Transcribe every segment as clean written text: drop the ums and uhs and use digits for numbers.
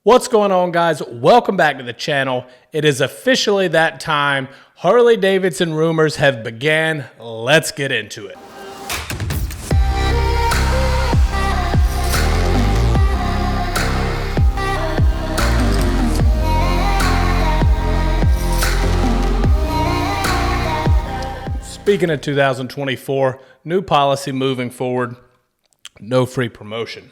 What's going on, guys? Welcome back to the channel. It is officially that time. Harley Davidson rumors have began. Let's get into it. Speaking of 2024, new policy moving forward, no free promotion.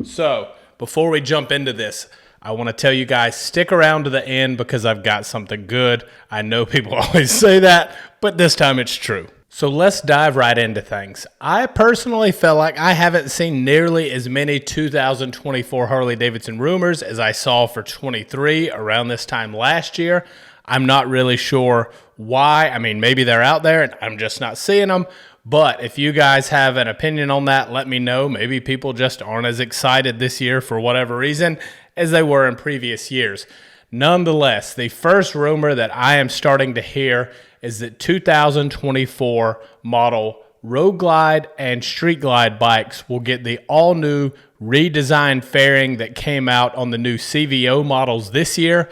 So before we jump into this, I want to tell you guys, stick around to the end because I've got something good. I know people always say that, but this time it's true. So let's dive right into things. I personally feel like I haven't seen nearly as many 2024 Harley Davidson rumors as I saw for 23 around this time last year. I'm not really sure why. I mean, maybe they're out there and I'm just not seeing them. But if you guys have an opinion on that, let me know. Maybe people just aren't as excited this year for whatever reason as they were in previous years. Nonetheless, the first rumor that I am starting to hear is that 2024 model Road Glide and Street Glide bikes will get the all-new redesigned fairing that came out on the new CVO models this year.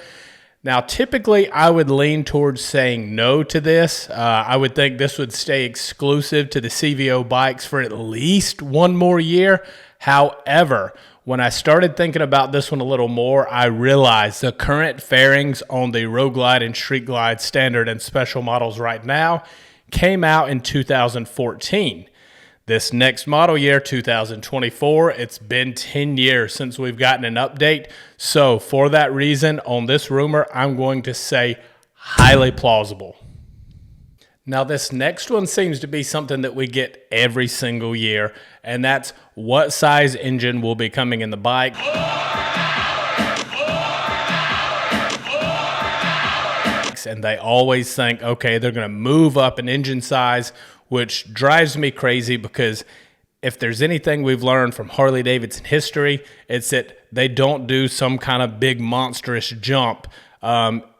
Now, typically, I would lean towards saying no to this. I would think this would stay exclusive to the CVO bikes for at least one more year. However, when I started thinking about this one a little more, I realized the current fairings on the Road Glide and Street Glide standard and special models right now came out in 2014. This next model year, 2024, it's been 10 years since we've gotten an update. So for that reason, on this rumor, I'm going to say highly plausible. Now, this next one seems to be something that we get every single year, and that's what size engine will be coming in the bike. And they always think, okay, they're going to move up an engine size, which drives me crazy because if there's anything we've learned from Harley Davidson history, it's that they don't do some kind of big monstrous jump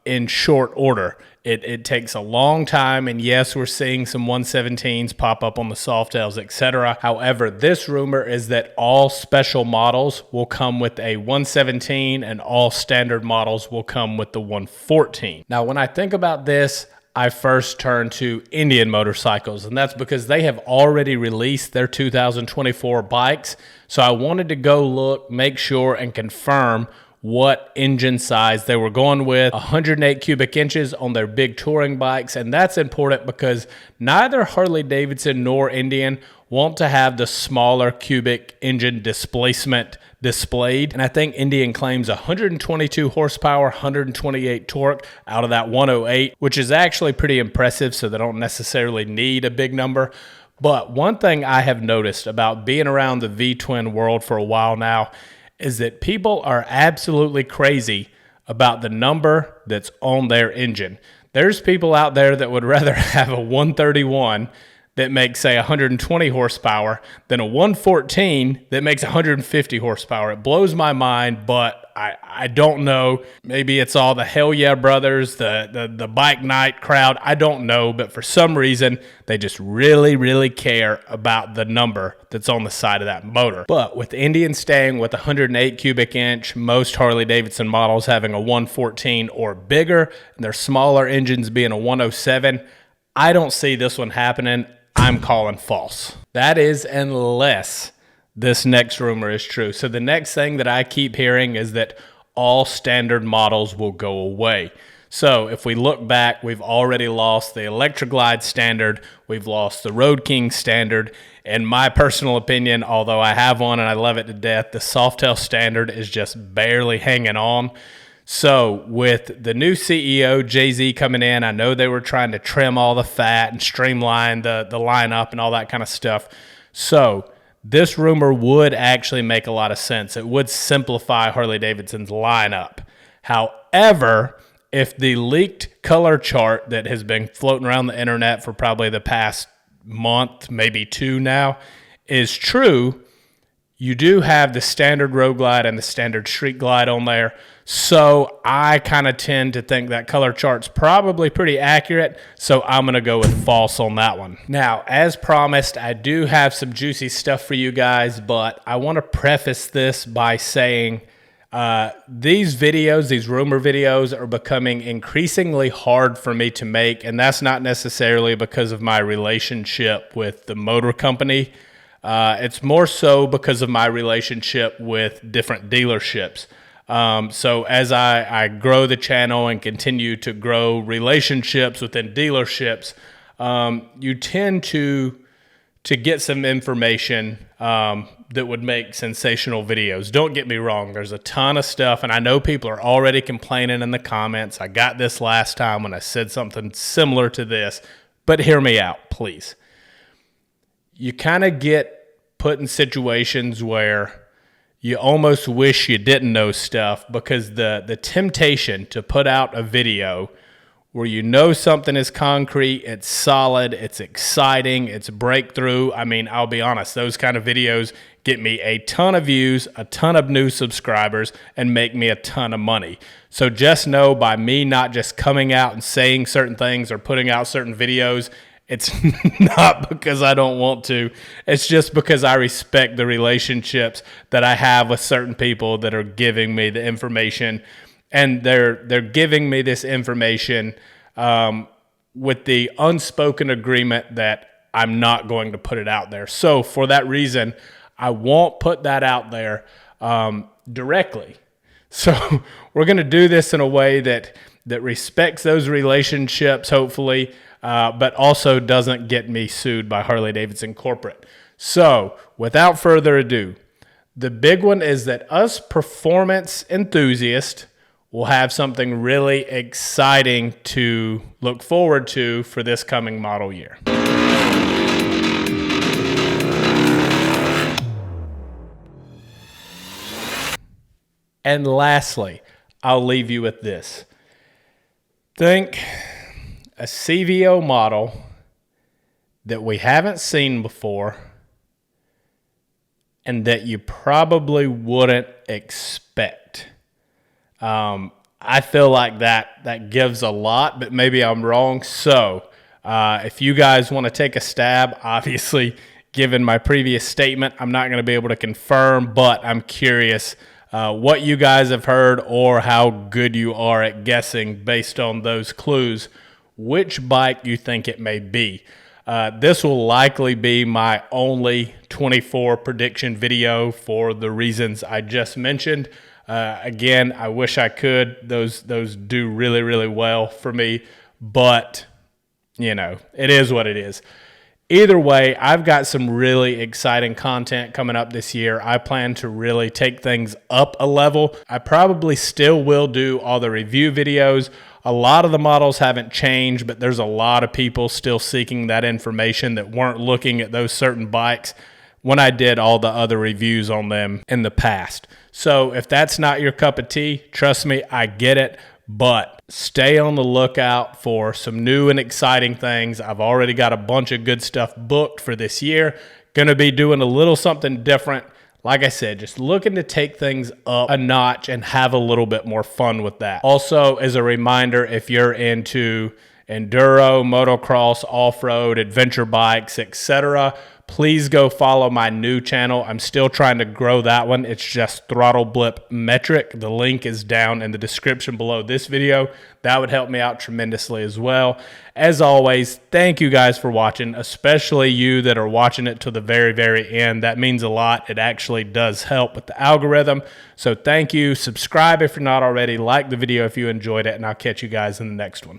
in short order. It takes a long time, and yes, we're seeing some 117s pop up on the Softails, etc. However, this rumor is that all special models will come with a 117 and all standard models will come with the 114. Now, when I think about this, I first turn to Indian Motorcycles, and that's because they have already released their 2024 bikes. So I wanted to go look, make sure, and confirm what engine size they were going with. 108 cubic inches on their big touring bikes, and that's important because neither Harley Davidson nor Indian want to have the smaller cubic engine displacement displayed. And I think Indian claims 122 horsepower, 128 torque out of that 108, which is actually pretty impressive, so they don't necessarily need a big number. But one thing I have noticed about being around the V-twin world for a while now is that people are absolutely crazy about the number that's on their engine. There's people out there that would rather have a 131 that makes, say, 120 horsepower than a 114 that makes 150 horsepower. It blows my mind, but I don't know. Maybe it's all the Hell Yeah brothers, the bike night crowd. I don't know, but for some reason, they just really care about the number that's on the side of that motor. But with Indian staying with 108 cubic inch, most Harley Davidson models having a 114 or bigger, and their smaller engines being a 107, I don't see this one happening. I'm calling false. That is unless this next rumor is true. So the next thing that I keep hearing is that all standard models will go away. So if we look back, we've already lost the Electra Glide standard. We've lost the Road King standard. In my personal opinion, although I have one and I love it to death, the Softail standard is just barely hanging on. So with the new CEO, Jay-Z, coming in, I know they were trying to trim all the fat and streamline the lineup and all that kind of stuff. So this rumor would actually make a lot of sense. It would simplify Harley Davidson's lineup. However, if the leaked color chart that has been floating around the internet for probably the past month, maybe two now, is true, you do have the standard Road Glide and the standard Street Glide on there. So I kind of tend to think that color chart's probably pretty accurate. So I'm going to go with false on that one. Now, as promised, I do have some juicy stuff for you guys, but I want to preface this by saying These videos, these rumor videos, are becoming increasingly hard for me to make, and that's not necessarily because of my relationship with the motor company. It's more so because of my relationship with different dealerships. So as I grow the channel and continue to grow relationships within dealerships, you tend to get some information that would make sensational videos. Don't get me wrong, there's a ton of stuff, and I know people are already complaining in the comments. I got this last time when I said something similar to this, but hear me out, please. You kind of get put in situations where you almost wish you didn't know stuff, because the temptation to put out a video where you know something is concrete, it's solid, it's exciting, it's breakthrough. I mean, I'll be honest, those kind of videos get me a ton of views, a ton of new subscribers, and make me a ton of money. So just know, by me not just coming out and saying certain things or putting out certain videos, it's not because I don't want to. It's just because I respect the relationships that I have with certain people that are giving me the information. And they're giving me this information with the unspoken agreement that I'm not going to put it out there. So for that reason, I won't put that out there directly. So we're going to do this in a way that respects those relationships, hopefully, but also doesn't get me sued by Harley Davidson corporate. So without further ado, the big one is that us performance enthusiasts will have something really exciting to look forward to for this coming model year. And lastly, I'll leave you with this. Think a CVO model that we haven't seen before and that you probably wouldn't expect. I feel like that gives a lot, but maybe I'm wrong. So if you guys want to take a stab, obviously, given my previous statement, I'm not going to be able to confirm, but I'm curious what you guys have heard or how good you are at guessing based on those clues which bike you think it may be. This will likely be my only 24 prediction video for the reasons I just mentioned. Again, I wish I could. Those do really, really well for me, but you know, it is what it is. Either way, I've got some really exciting content coming up this year. I plan to really take things up a level. I probably still will do all the review videos. A lot of the models haven't changed, but there's a lot of people still seeking that information that weren't looking at those certain bikes when I did all the other reviews on them in the past. So if that's not your cup of tea, trust me, I get it, but stay on the lookout for some new and exciting things. I've already got a bunch of good stuff booked for this year. Going to be doing a little something different. Like I said, just looking to take things up a notch and have a little bit more fun with that. Also, as a reminder, if you're into enduro, motocross, off-road, adventure bikes, etc., please go follow my new channel. I'm still trying to grow that one. It's just Throttle Blip Metric. The link is down in the description below this video. That would help me out tremendously as well. As always, thank you guys for watching, especially you that are watching it to the very, very end. That means a lot. It actually does help with the algorithm. So thank you. Subscribe if you're not already. Like the video if you enjoyed it, and I'll catch you guys in the next one.